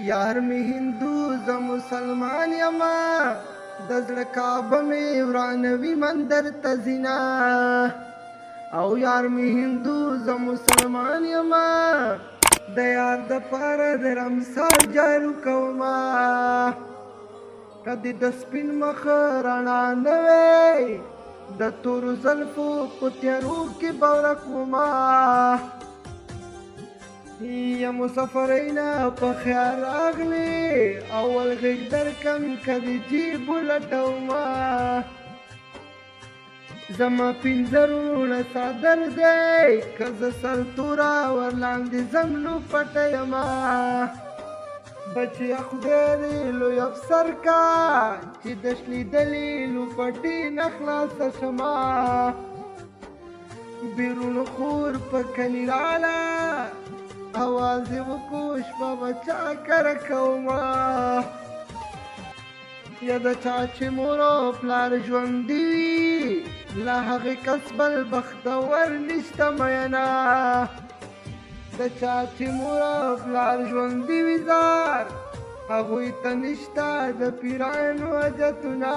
یار می هندو ز مسلمان یما د زړه کعبه می ورانوي مندر ته ځینه او یار می هندو ز مسلمان یما د یار د پاره د رمسار جارو کوما کدی د سپین مخ رڼا نه وی د تورو زلفو په تیارو کې بورک وما یا مسافرینا په خیال راغلی اول غږ درکم کدی جیب ولټوما زما پنځرونه صادر دی که زه سرتوره ورلاندې ځم نو پټه یما بچیا خدای دې لوی افسر کا چې د شلیدلې لوپټې نه خلاصه شمه بیرون خور په کلي راله اواز یې وکړو شپه به چا کره کومه یا د چا چې مور او پلار ژوندي وي له هغې کس بل بختور نشته مینه د چا چې مور او پلار ژوندي وي زار هغوی ته نشته د پیرانو حاجتونه